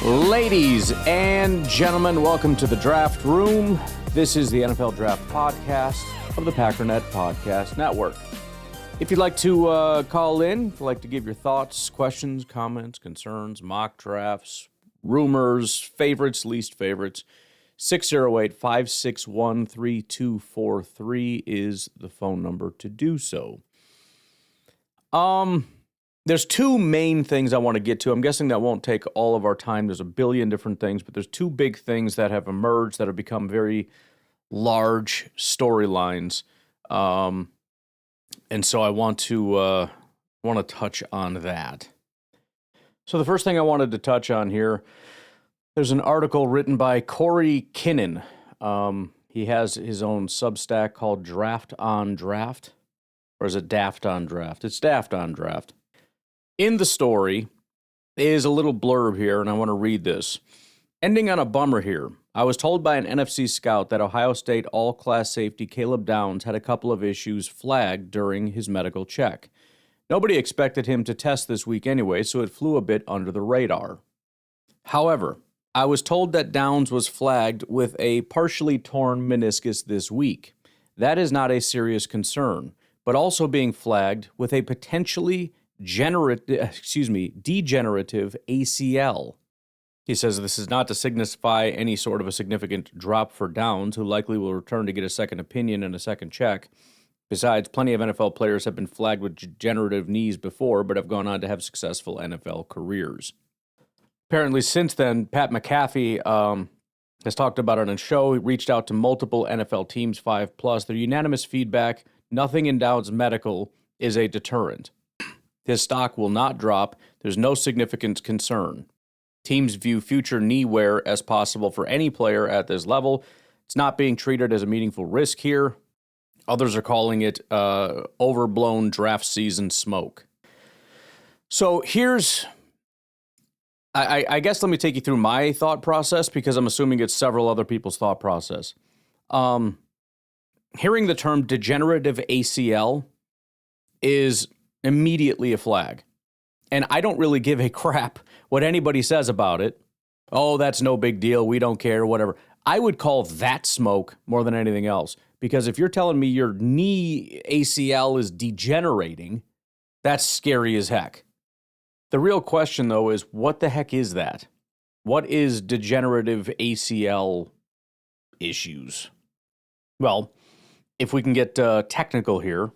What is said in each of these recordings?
Ladies and gentlemen, welcome to the Draft Room. This is the NFL Draft Podcast of the Packernet Podcast Network. If you'd like to call in, if you'd like to give your thoughts, questions, comments, concerns, mock drafts, rumors, favorites, least favorites, 608-561-3243 is the phone number to do so. There's two main things I want to get to. I'm guessing that won't take all of our time. There's a billion different things, but there's two big things that have emerged that have become very large storylines. And so I want to touch on that. So the first thing I wanted to touch on here, there's an article written by Corey Kinnan. He has his own Substack called Draft on Draft. Or is it Daft on Draft? It's Daft on Draft. In the story is a little blurb here, and I want to read this. Ending on a bummer here. I was told by an NFC scout that Ohio State all-class safety Caleb Downs had a couple of issues flagged during his medical check. Nobody expected him to test this week anyway, so it flew a bit under the radar. However, I was told that Downs was flagged with a partially torn meniscus this week. That is not a serious concern, but also being flagged with a potentially degenerative ACL. He says this is not to signify any sort of a significant drop for Downs, who likely will return to get a second opinion and a second check. Besides, plenty of NFL players have been flagged with degenerative knees before, but have gone on to have successful NFL careers. Apparently, since then, Pat McAfee has talked about it on a show. He reached out to multiple NFL teams, 5+. Their unanimous feedback, nothing in Downs' medical is a deterrent. His stock will not drop. There's no significant concern. Teams view future knee wear as possible for any player at this level. It's not being treated as a meaningful risk here. Others are calling it overblown draft season smoke. So here's, I guess let me take you through my thought process, because I'm assuming it's several other people's thought process. Hearing the term degenerative ACL is immediately a flag. And I don't really give a crap what anybody says about it. Oh, that's no big deal. We don't care, whatever. I would call that smoke more than anything else. Because if you're telling me your knee ACL is degenerating, that's scary as heck. The real question, though, is what the heck is that? What is degenerative ACL issues? Well, if we can get technical here,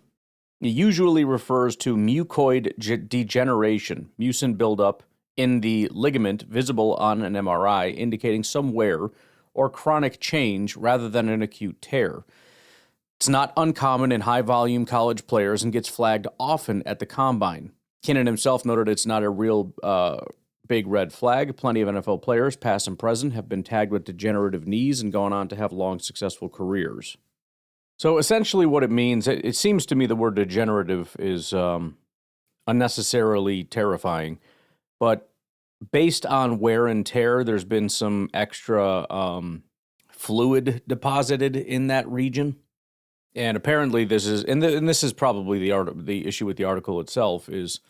it usually refers to mucoid degeneration, mucin buildup in the ligament visible on an MRI, indicating some wear or chronic change rather than an acute tear. It's not uncommon in high-volume college players and gets flagged often at the combine. Kinnan himself noted it's not a real big red flag. Plenty of NFL players, past and present, have been tagged with degenerative knees and gone on to have long, successful careers. So essentially what it means, it seems to me the word degenerative is unnecessarily terrifying, but based on wear and tear, there's been some extra fluid deposited in that region. And apparently this is, and this is probably the issue with the article itself, is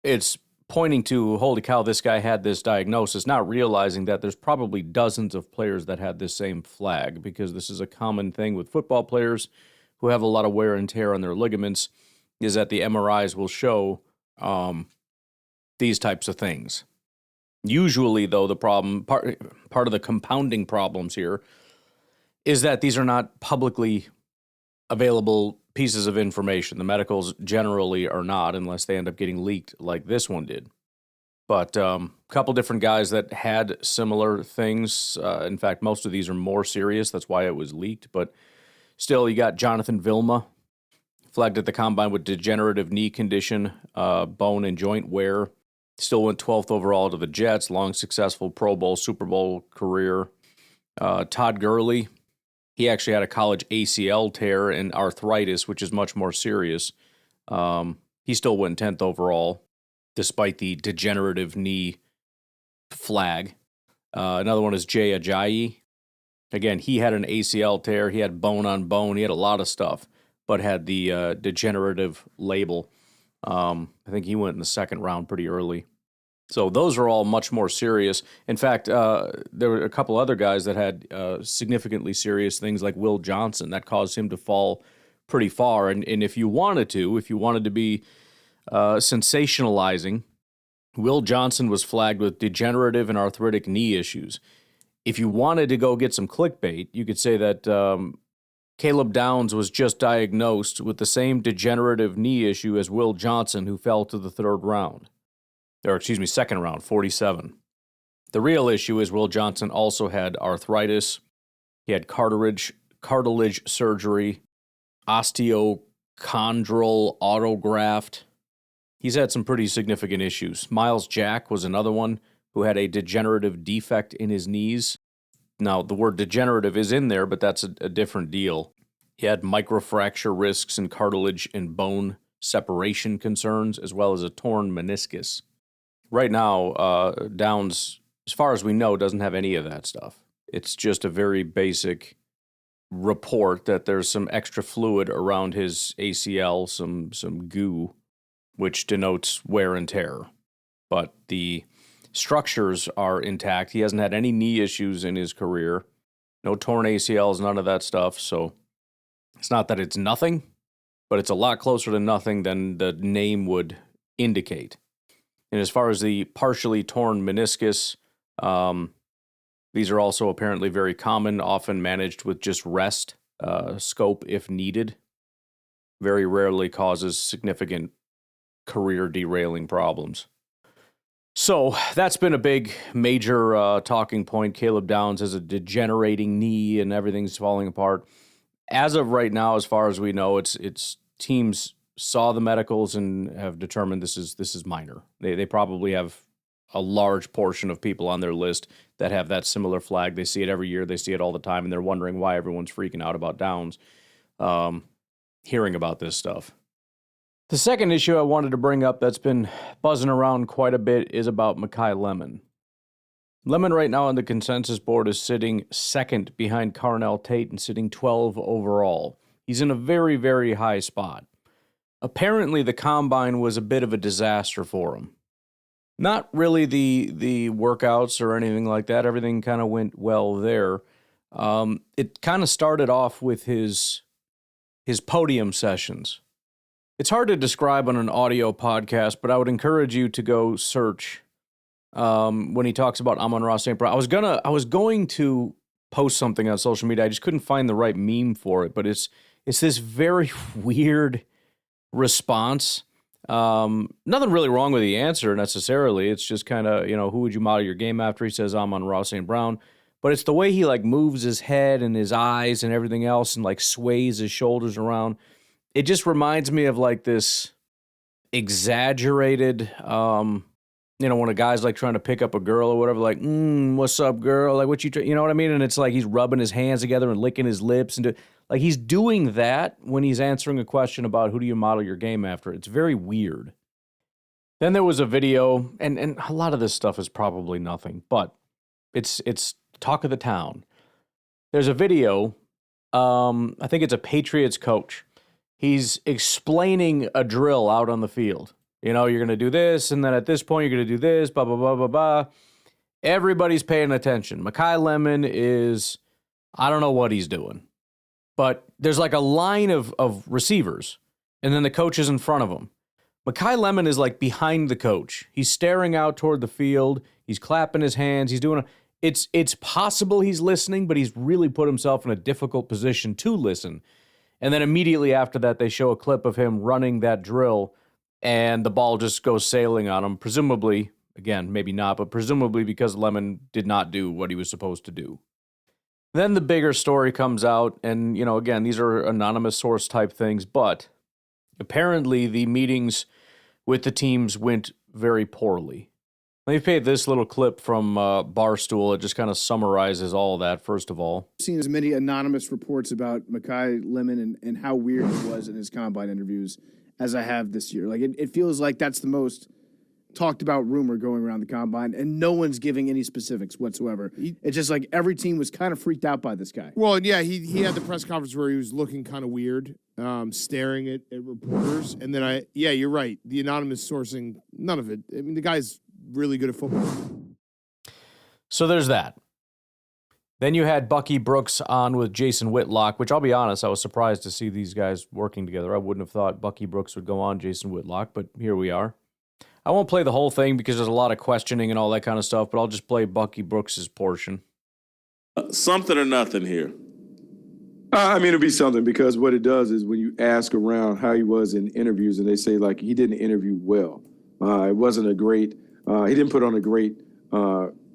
it's pointing to, holy cow, this guy had this diagnosis, not realizing that there's probably dozens of players that had this same flag, because this is a common thing with football players who have a lot of wear and tear on their ligaments, is that the MRIs will show these types of things. Usually, though, the problem, part of the compounding problems here, is that these are not publicly available pieces of information. The medicals generally are not, unless they end up getting leaked like this one did. But a couple different guys that had similar things. In fact, most of these are more serious. That's why it was leaked. But still, you got Jonathan Vilma, flagged at the combine with degenerative knee condition, bone and joint wear. Still went 12th overall to the Jets. Long, successful Pro Bowl, Super Bowl career. Todd Gurley, he actually had a college ACL tear and arthritis, which is much more serious. He still went 10th overall, despite the degenerative knee flag. Another one is Jay Ajayi. Again, he had an ACL tear. He had bone on bone. He had a lot of stuff, but had the degenerative label. I think he went in the second round pretty early. So those are all much more serious. In fact, there were a couple other guys that had significantly serious things like Will Johnson that caused him to fall pretty far. And if you wanted to be sensationalizing, Will Johnson was flagged with degenerative and arthritic knee issues. If you wanted to go get some clickbait, you could say that Caleb Downs was just diagnosed with the same degenerative knee issue as Will Johnson, who fell to the second round, 47. The real issue is Will Johnson also had arthritis. He had cartilage surgery, osteochondral autograft. He's had some pretty significant issues. Miles Jack was another one who had a degenerative defect in his knees. Now, the word degenerative is in there, but that's a different deal. He had microfracture risks and cartilage and bone separation concerns, as well as a torn meniscus. Right now, Downs, as far as we know, doesn't have any of that stuff. It's just a very basic report that there's some extra fluid around his ACL, some goo, which denotes wear and tear. But the structures are intact. He hasn't had any knee issues in his career. No torn ACLs, none of that stuff. So it's not that it's nothing, but it's a lot closer to nothing than the name would indicate. And as far as the partially torn meniscus, these are also apparently very common, often managed with just rest, scope if needed. Very rarely causes significant career derailing problems. So that's been a big, major talking point. Caleb Downs has a degenerating knee and everything's falling apart. As of right now, as far as we know, it's teams saw the medicals and have determined this is minor. They probably have a large portion of people on their list that have that similar flag. They see it every year. They see it all the time, and they're wondering why everyone's freaking out about Downs, hearing about this stuff. The second issue I wanted to bring up that's been buzzing around quite a bit is about Makai Lemon. Lemon right now on the consensus board is sitting second behind Carnell Tate and sitting 12 overall. He's in a very, very high spot. Apparently, the combine was a bit of a disaster for him. Not really the workouts or anything like that. Everything kind of went well there. It kind of started off with his podium sessions. It's hard to describe on an audio podcast, but I would encourage you to go search when he talks about Amon-Ra St. Brown. I was going to post something on social media. I just couldn't find the right meme for it, but it's this very weird response. Nothing really wrong with the answer necessarily. It's just kind of, who would you model your game after? He says Amon-Ra St. Brown, but it's the way he moves his head and his eyes and everything else and sways his shoulders around. It just reminds me of this exaggerated, when a guy's trying to pick up a girl or whatever, what's up, girl? What you know what I mean? And it's he's rubbing his hands together and licking his lips and he's doing that when he's answering a question about who do you model your game after. It's very weird. Then there was a video, and a lot of this stuff is probably nothing, but it's talk of the town. There's a video, I think it's a Patriots coach. He's explaining a drill out on the field. You're going to do this, and then at this point, you're going to do this, blah, blah, blah, blah, blah. Everybody's paying attention. Makai Lemon is, I don't know what he's doing. But there's a line of receivers, and then the coach is in front of him. Makai Lemon is behind the coach. He's staring out toward the field. He's clapping his hands. He's doing it's possible he's listening, but he's really put himself in a difficult position to listen. And then immediately after that, they show a clip of him running that drill, and the ball just goes sailing on him, presumably, again, maybe not, but presumably because Lemon did not do what he was supposed to do. Then the bigger story comes out, and, again, these are anonymous source type things, but apparently the meetings with the teams went very poorly. Let me play this little clip from Barstool. It just kind of summarizes all of that, first of all. I've seen as many anonymous reports about Makai Lemon and how weird it was in his combine interviews as I have this year. It feels like that's the most talked about rumor going around the combine, and no one's giving any specifics whatsoever. It's just every team was kind of freaked out by this guy. Well, yeah, he had the press conference where he was looking kind of weird, staring at reporters. And then you're right. The anonymous sourcing, none of it. I mean, the guy's really good at football. So there's that. Then you had Bucky Brooks on with Jason Whitlock, which I'll be honest, I was surprised to see these guys working together. I wouldn't have thought Bucky Brooks would go on Jason Whitlock, but here we are. I won't play the whole thing because there's a lot of questioning and all that kind of stuff, but I'll just play Bucky Brooks' portion. Something or nothing here. I mean, it'll be something because what it does is when you ask around how he was in interviews and they say, like, he didn't interview well. It wasn't a great, he didn't put on a great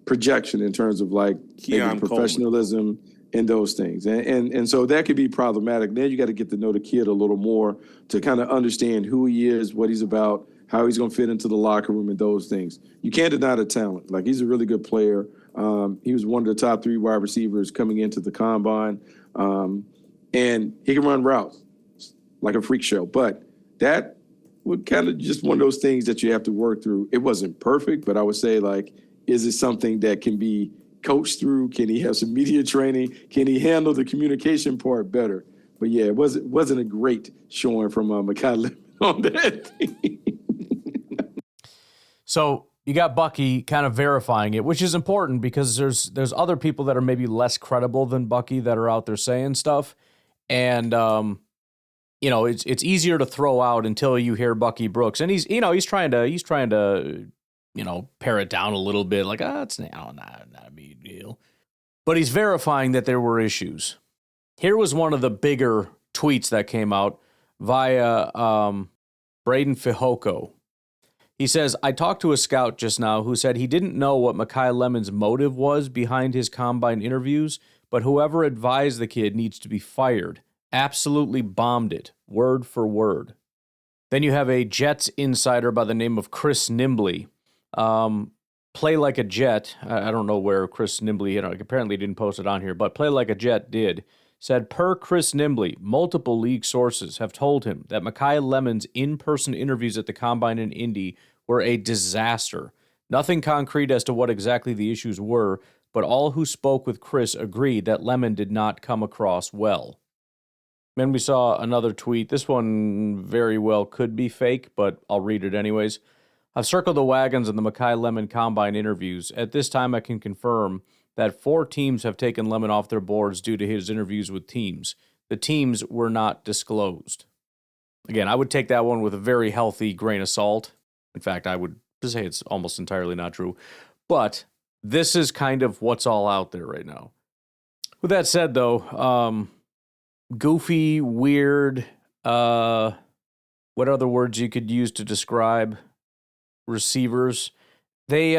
projection in terms of, like, maybe professionalism and those things. And so that could be problematic. Then you got to get to know the kid a little more to kind of understand who he is, what he's about, how he's going to fit into the locker room and those things. You can't deny the talent. Like, he's a really good player. He was one of the top 3 wide receivers coming into the combine. And he can run routes like a freak show. But that would kind of just one of those things that you have to work through. It wasn't perfect, but I would say, like, is it something that can be coached through? Can he have some media training? Can he handle the communication part better? But, yeah, it wasn't a great showing from Makai Lemon on that thing. So you got Bucky kind of verifying it, which is important because there's other people that are maybe less credible than Bucky that are out there saying stuff. And, it's easier to throw out until you hear Bucky Brooks. And he's trying to, pare it down a little bit. Like, it's not a big deal. But he's verifying that there were issues. Here was one of the bigger tweets that came out via Braden Fihoko. He says, I talked to a scout just now who said he didn't know what Makai Lemon's motive was behind his combine interviews, but whoever advised the kid needs to be fired. Absolutely bombed it, word for word. Then you have a Jets insider by the name of Chris Nimbley. Play Like a Jet. I don't know where Chris Nimbley, apparently didn't post it on here, but Play Like a Jet did. Said, per Chris Nimbley, multiple league sources have told him that Makai Lemon's in-person interviews at the Combine in Indy were a disaster. Nothing concrete as to what exactly the issues were, but all who spoke with Chris agreed that Lemon did not come across well. Then we saw another tweet. This one very well could be fake, but I'll read it anyways. I've circled the wagons in the Makai Lemon Combine interviews. At this time, I can confirm that 4 teams have taken Lemon off their boards due to his interviews with teams. The teams were not disclosed. Again, I would take that one with a very healthy grain of salt. In fact, I would say it's almost entirely not true. But this is kind of what's all out there right now. With that said, though, goofy, weird, what other words you could use to describe receivers? They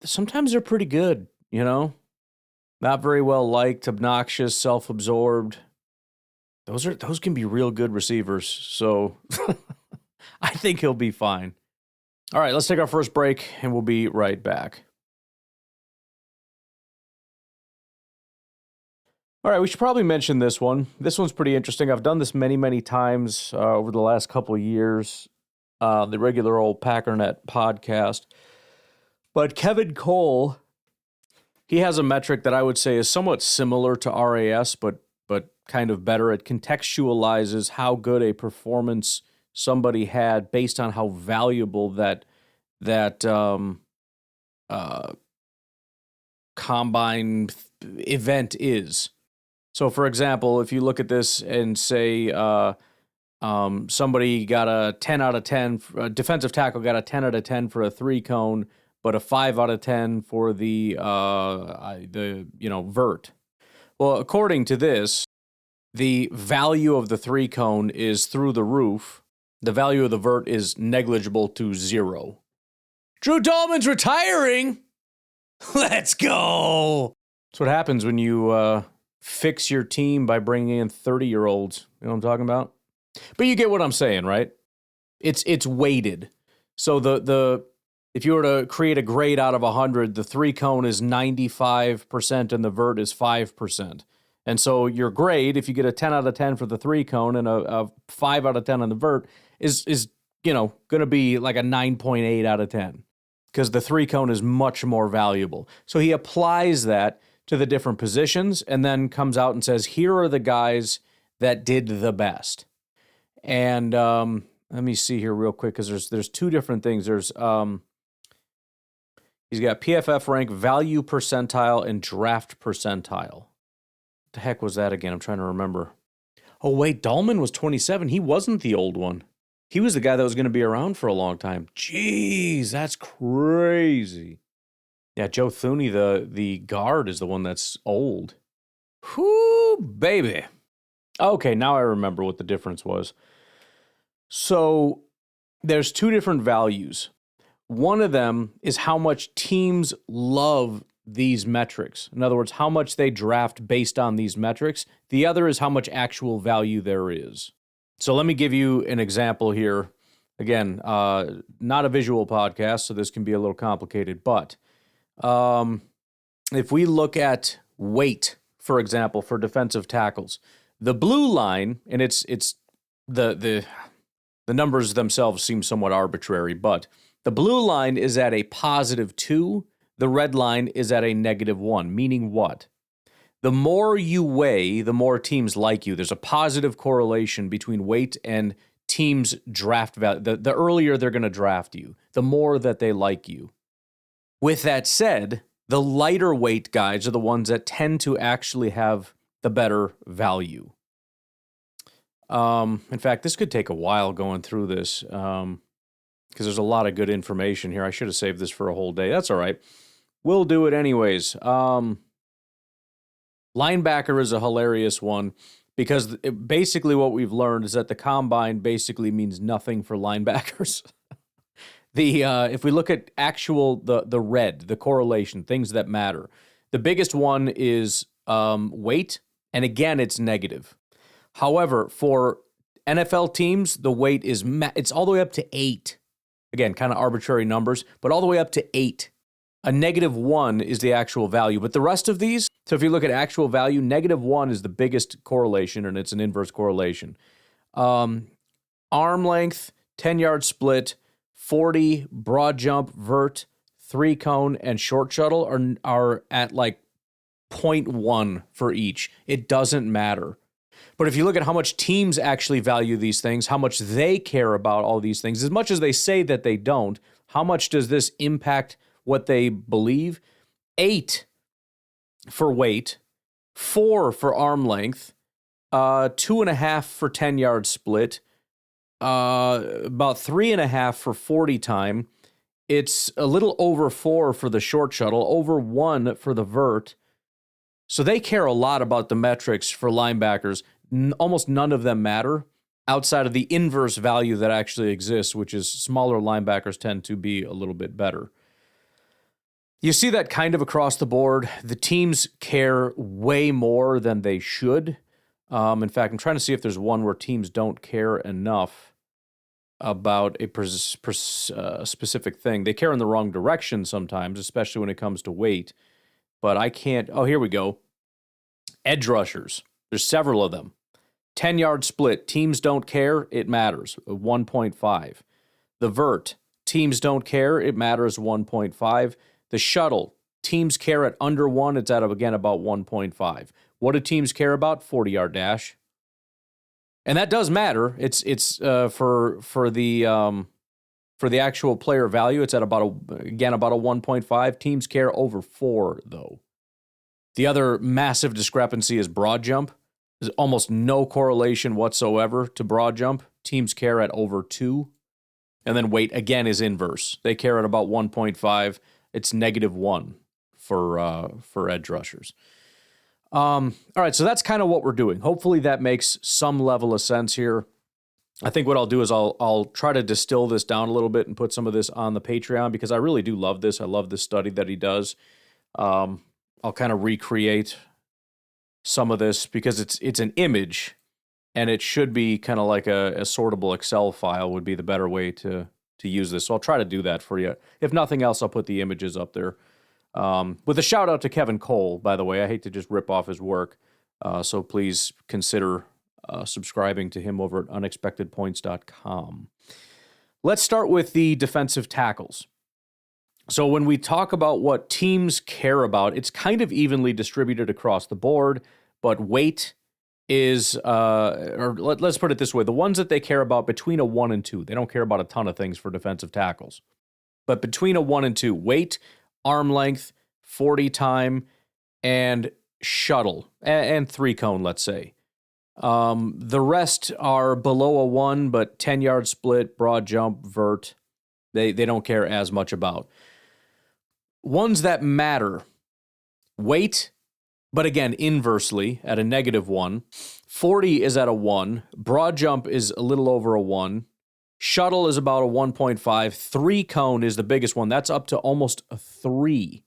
sometimes they're pretty good. Not very well liked, obnoxious, self-absorbed. Those can be real good receivers. So I think he'll be fine. All right, let's take our first break, and we'll be right back. All right, we should probably mention this one. This one's pretty interesting. I've done this many, many times over the last couple of years, the regular old Packernet podcast. But Kevin Cole, he has a metric that I would say is somewhat similar to RAS, but kind of better. It contextualizes how good a performance somebody had based on how valuable that combine event is. So, for example, if you look at this and say somebody got a 10 out of 10, a defensive tackle got a 10 out of 10 for a 3-cone, but a 5 out of 10 for the vert. Well, according to this, the value of the 3-cone is through the roof. The value of the vert is negligible to 0. Drew Dahlman's retiring. Let's go. That's what happens when you fix your team by bringing in 30-year-olds. You know what I'm talking about? But you get what I'm saying, right? It's weighted. So the if you were to create a grade out of 100, the 3-cone is 95% and the vert is 5%. And so your grade, if you get a 10 out of 10 for the 3-cone and a 5 out of 10 on the vert, is going to be like a 9.8 out of 10 because the 3-cone is much more valuable. So he applies that to the different positions and then comes out and says, here are the guys that did the best. And let me see here real quick because there's 2 different things. There's He's got PFF rank, value percentile, and draft percentile. What the heck was that again? I'm trying to remember. Oh, wait, Dahlman was 27. He wasn't the old one. He was the guy that was going to be around for a long time. Jeez, that's crazy. Yeah, Joe Thuney, the guard, is the one that's old. Whoo, baby. Okay, now I remember what the difference was. So there's two different values. One of them is how much teams love these metrics. In other words, how much they draft based on these metrics. The other is how much actual value there is. So let me give you an example here. Again, not a visual podcast, so this can be a little complicated. But if we look at weight, for example, for defensive tackles, the blue line, and it's the numbers themselves seem somewhat arbitrary, but the blue line is at a +2. The red line is at a -1, meaning what? The more you weigh, the more teams like you. There's a positive correlation between weight and teams' draft value. The earlier they're going to draft you, the more that they like you. With that said, the lighter weight guys are the ones that tend to actually have the better value. In fact, this could take a while going through this because there's a lot of good information here. I should have saved this for a whole day. That's all right. We'll do it anyways. Linebacker is a hilarious one because basically what we've learned is that the combine basically means nothing for linebackers. If we look at the red, the correlation, things that matter, the biggest one is weight, and again, it's negative. However, for NFL teams, the weight is it's all the way up to 8. Again, kind of arbitrary numbers, but all the way up to 8. A -1 is the actual value, but the rest of these, so if you look at actual value, -1 is the biggest correlation, and it's an inverse correlation. Arm length, 10-yard split, 40, broad jump, vert, 3-cone, and short shuttle are at like 0.1 for each. It doesn't matter. But if you look at how much teams actually value these things, how much they care about all these things, as much as they say that they don't, how much does this impact what they believe? 8 for weight, 4 for arm length, 2.5 for 10-yard split, about 3.5 for 40 time. It's a little over 4 for the short shuttle, over 1 for the vert. So they care a lot about the metrics for linebackers. Almost none of them matter outside of the inverse value that actually exists, which is smaller linebackers tend to be a little bit better. You see that kind of across the board. The teams care way more than they should. In fact, I'm trying to see if there's one where teams don't care enough about a specific thing. They care in the wrong direction sometimes, especially when it comes to weight. But I can't. Oh, here we go. Edge rushers. There's several of them. 10-yard split. Teams don't care. It matters. 1.5. The vert. Teams don't care. It matters. 1.5. The shuttle, teams care at under 1. It's at, again, about 1.5. What do teams care about? 40-yard dash. And that does matter. It's for the actual player value, it's at about a 1.5. Teams care over 4, though. The other massive discrepancy is broad jump. There's almost no correlation whatsoever to broad jump. Teams care at over 2. And then weight, again, is inverse. They care at about 1.5. It's -1 for edge rushers. All right, so that's kind of what we're doing. Hopefully that makes some level of sense here. I think what I'll do is I'll try to distill this down a little bit and put some of this on the Patreon because I really do love this. I love this study that he does. I'll kind of recreate some of this because it's an image, and it should be kind of like a sortable Excel file would be the better way to use this. So I'll try to do that for you. If nothing else, I'll put the images up there. With a shout out to Kevin Cole, by the way. I hate to just rip off his work. So please consider subscribing to him over at unexpectedpoints.com. Let's start with the defensive tackles. So when we talk about what teams care about, it's kind of evenly distributed across the board, but weight is, let's put it this way, the ones that they care about between a 1 and 2, they don't care about a ton of things for defensive tackles. But between a 1 and 2, weight, arm length, 40 time, and shuttle, and 3-cone, let's say. The rest are below a 1, but 10-yard split, broad jump, vert, they don't care as much about. Ones that matter, weight, but again, inversely, at a -1. 40 is at a 1. Broad jump is a little over a 1. Shuttle is about a 1.5. 3-cone is the biggest one. That's up to almost a 3.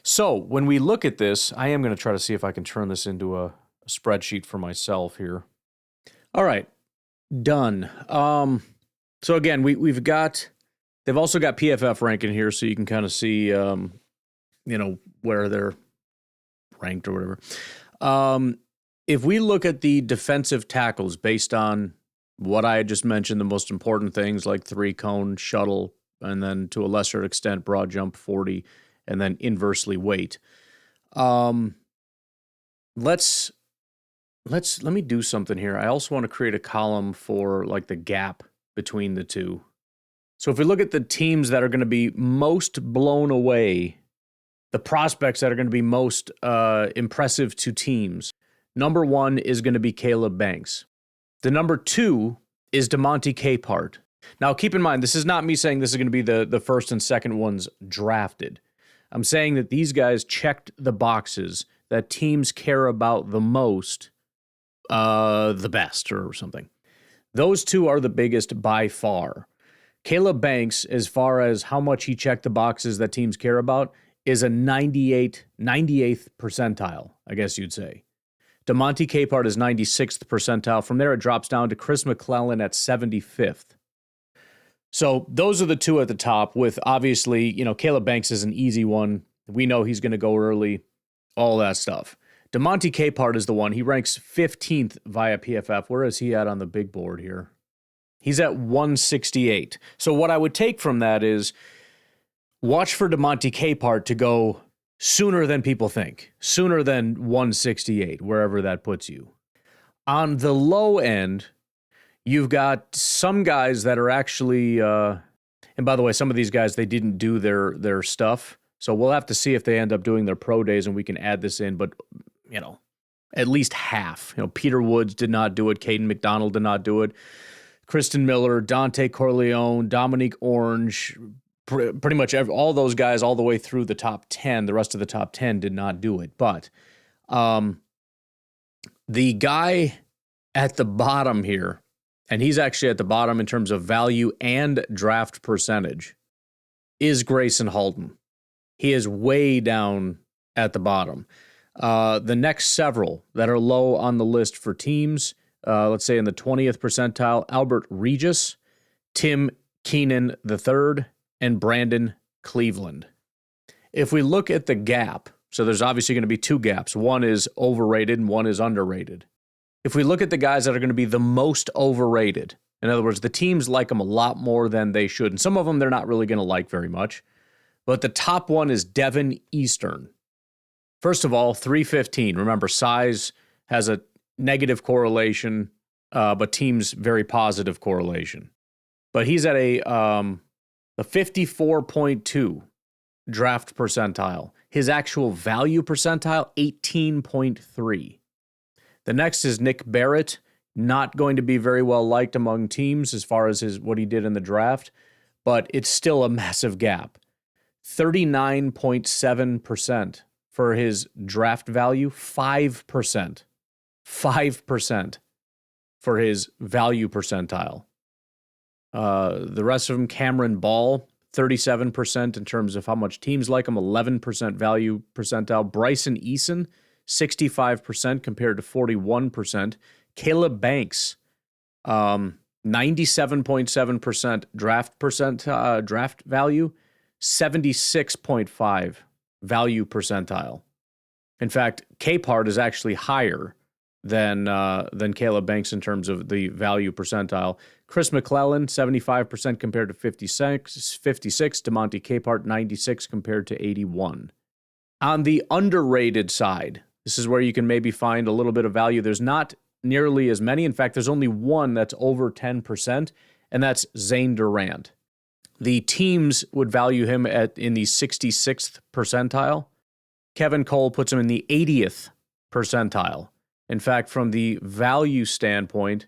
So when we look at this, I am going to try to see if I can turn this into a spreadsheet for myself here. All right, done. So again, we've got, they've also got PFF ranking here, so you can kind of see, where they're ranked or whatever. If we look at the defensive tackles based on what I just mentioned, the most important things like 3-cone, shuttle, and then to a lesser extent, broad jump 40, and then inversely weight. Let me do something here. I also want to create a column for like the gap between the two. So if we look at the teams that are going to be most blown away, the prospects that are going to be most impressive to teams, number 1 is going to be Caleb Banks. The number 2 is DeMonte Capehart. Now, keep in mind, this is not me saying this is going to be the first and second ones drafted. I'm saying that these guys checked the boxes that teams care about the most, the best or something. Those two are the biggest by far. Caleb Banks, as far as how much he checked the boxes that teams care about, is a 98th percentile, I guess you'd say. DeMonte Capehart is 96th percentile. From there, it drops down to Chris McClellan at 75th. So those are the two at the top with, obviously, Caleb Banks is an easy one. We know he's going to go early, all that stuff. DeMonte Capehart is the one. He ranks 15th via PFF. Where is he at on the big board here? He's at 168. So what I would take from that is watch for DeMonte Capehart to go sooner than people think, sooner than 168, wherever that puts you. On the low end, you've got some guys that are actually, and by the way, some of these guys, they didn't do their stuff. So we'll have to see if they end up doing their pro days and we can add this in. But, at least half. Peter Woods did not do it. Caden McDonald did not do it. Kristen Miller, Dante Corleone, Dominique Orange, pretty much all those guys all the way through the top 10. The rest of the top 10 did not do it. But the guy at the bottom here, and he's actually at the bottom in terms of value and draft percentage, is Grayson Halton. He is way down at the bottom. The next several that are low on the list for teams, let's say in the 20th percentile, Albert Regis, Tim Keenan III, and Brandon Cleveland. If we look at the gap, so there's obviously going to be two gaps. One is overrated and one is underrated. If we look at the guys that are going to be the most overrated, in other words, the teams like them a lot more than they should, and some of them they're not really going to like very much, but the top one is Devin Eastern. First of all, 315. Remember, size has a negative correlation, but teams very positive correlation. But he's at a 54.2 draft percentile. His actual value percentile, 18.3. The next is Nick Barrett, not going to be very well liked among teams as far as what he did in the draft, but it's still a massive gap. 39.7% for his draft value, 5%. 5% for his value percentile. The rest of them, Cameron Ball, 37% in terms of how much teams like him, 11% value percentile. Bryson Eason, 65% compared to 41%. Caleb Banks, 97.7% draft value, 76.5 value percentile. In fact, Capehart is actually higher than Caleb Banks in terms of the value percentile. Chris McClellan, 75% compared to 56. DeMonte Capehart, 96 compared to 81. On the underrated side, this is where you can maybe find a little bit of value. There's not nearly as many. In fact, there's only one that's over 10%, and that's Zane Durant. The teams would value him in the 66th percentile. Kevin Cole puts him in the 80th percentile. In fact, from the value standpoint,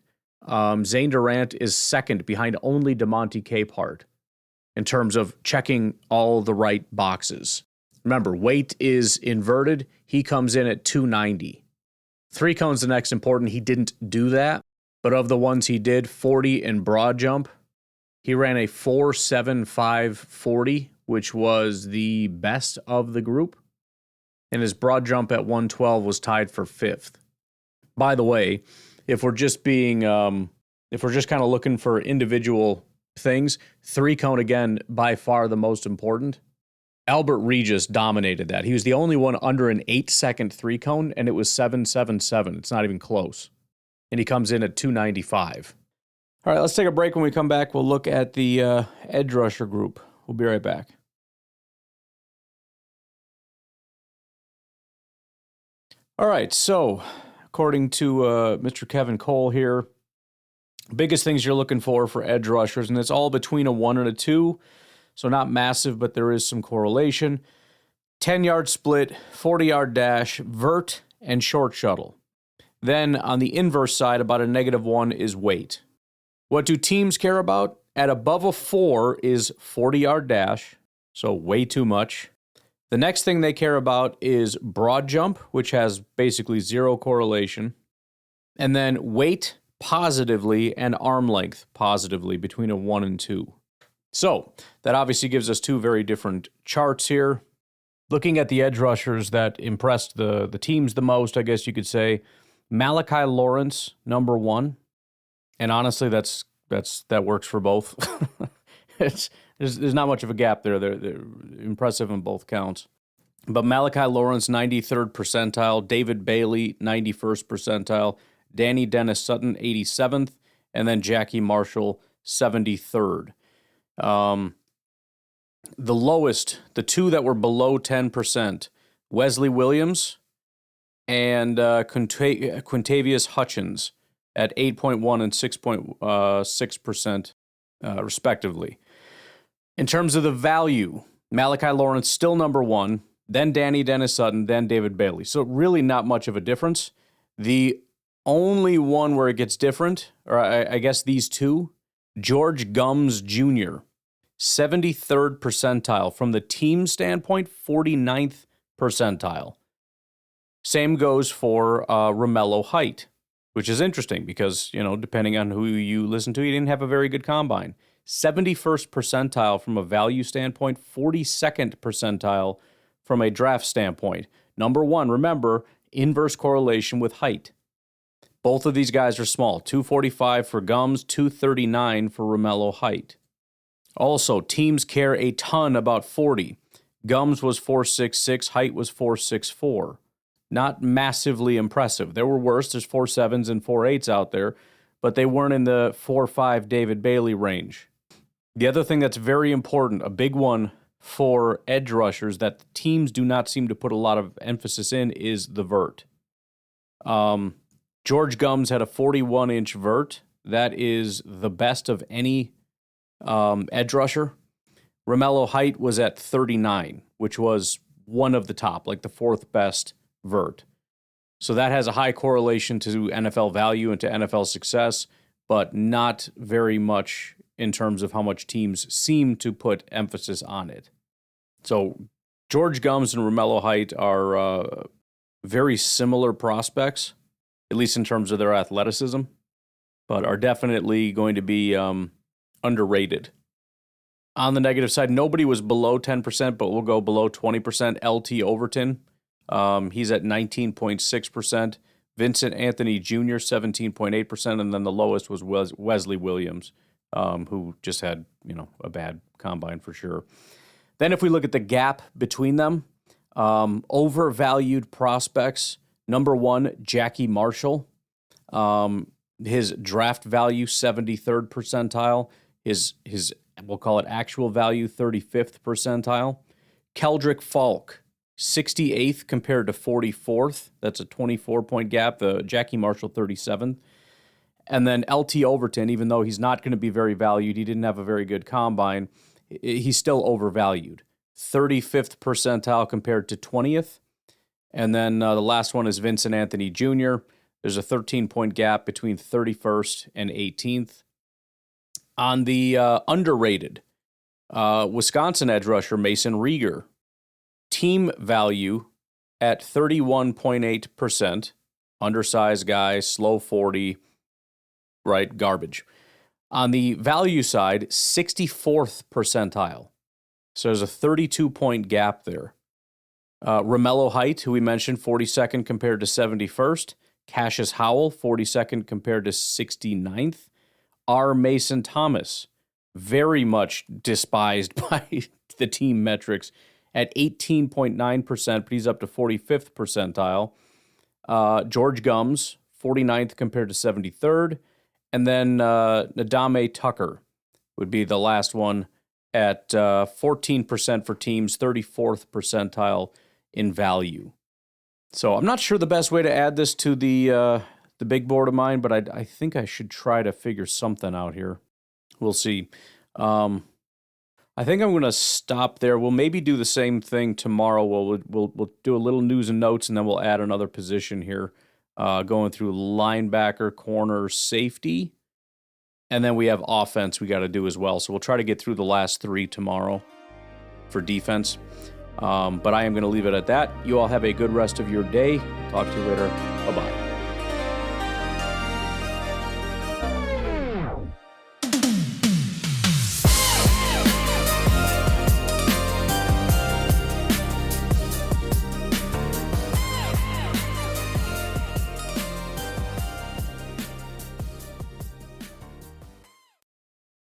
Zane Durant is second behind only DeMonte Capehart in terms of checking all the right boxes. Remember, weight is inverted. He comes in at 290. Three cone's the next important. He didn't do that, but of the ones he did, 40 in broad jump, he ran a 4.7540, which was the best of the group. And his broad jump at 112 was tied for fifth. By the way, if we're just kind of looking for individual things, three cone again by far the most important. Albert Regis dominated that. He was the only one under an 8-second three cone, and it was 7.77. It's not even close. And he comes in at 295. All right, let's take a break. When we come back, we'll look at the edge rusher group. We'll be right back. All right, so according to Mr. Kevin Cole here, biggest things you're looking for edge rushers, and it's all between a 1 and a 2, so not massive, but there is some correlation. 10-yard split, 40-yard dash, vert, and short shuttle. Then on the inverse side, about a -1 is weight. What do teams care about? At above a 4 is 40-yard dash, so way too much. The next thing they care about is broad jump, which has basically zero correlation. And then weight positively and arm length positively between a 1 and 2. So that obviously gives us two very different charts here. Looking at the edge rushers that impressed the teams the most, I guess you could say, Makai Lemon, number 1. And honestly, that works for both. There's not much of a gap there. They're impressive in both counts. But Makai Lemon, 93rd percentile. David Bailey, 91st percentile. Danny Dennis Sutton, 87th. And then Jackie Marshall, 73rd. The lowest, the two that were below 10%, Wesley Williams and Quintavious Hutchins at 8.1 and 6.6%, respectively. In terms of the value, Makai Lemon still number 1, then Danny Dennis Sutton, then David Bailey. So really not much of a difference. The only one where it gets different, or I guess these two, George Gums Jr., 73rd percentile. From the team standpoint, 49th percentile. Same goes for Romello Height, which is interesting because, depending on who you listen to, he didn't have a very good combine. 71st percentile from a value standpoint, 42nd percentile from a draft standpoint. Number 1, remember, inverse correlation with height. Both of these guys are small. 245 for Gums, 239 for Romello Height. Also, teams care a ton about 40. Gums was 4.66, Height was 4.64. Not massively impressive. There were worse. There's 4.7s and 4.8s out there, but they weren't in the 4.5 David Bailey range. The other thing that's very important, a big one for edge rushers that teams do not seem to put a lot of emphasis in, is the vert. George Gums had a 41-inch vert. That is the best of any edge rusher. Romello Height was at 39, which was one of the top, like the 4th best vert. So that has a high correlation to NFL value and to NFL success, but not very much in terms of how much teams seem to put emphasis on it. So George Gums and Romello Height are very similar prospects, at least in terms of their athleticism, but are definitely going to be underrated. On the negative side, nobody was below 10%, but we'll go below 20%. LT Overton, he's at 19.6%. Vincent Anthony Jr., 17.8%, and then the lowest was Wesley Williams, who just had, a bad combine for sure. Then if we look at the gap between them, overvalued prospects, number 1, Jackie Marshall. His draft value, 73rd percentile. His we'll call it actual value, 35th percentile. Keldrick Falk, 68th compared to 44th. That's a 24-point gap. Jackie Marshall, 37th. And then LT Overton, even though he's not going to be very valued, he didn't have a very good combine. he's still overvalued. 35th percentile compared to 20th. And then the last one is Vincent Anthony Jr. There's a 13-point gap between 31st and 18th. On the underrated, Wisconsin edge rusher Mason Rieger, team value at 31.8%, undersized guy, slow 40, right, garbage. On the value side, 64th percentile. So there's a 32-point gap there. Romello Height, who we mentioned, 42nd compared to 71st. Cassius Howell, 42nd compared to 69th. R. Mason Thomas, very much despised by the team metrics at 18.9%, but he's up to 45th percentile. George Gums, 49th compared to 73rd. And then Nadame Tucker would be the last one at 14% for teams, 34th percentile in value. So I'm not sure the best way to add this to the big board of mine, but I think I should try to figure something out here. We'll see. I think I'm going to stop there. We'll maybe do the same thing tomorrow. We'll do a little news and notes, and then we'll add another position here, going through linebacker, corner, safety, and then we have offense we got to do as well. So we'll try to get through the last three tomorrow for defense. But I am going to leave it at that. You all have a good rest of your day. Talk to you later.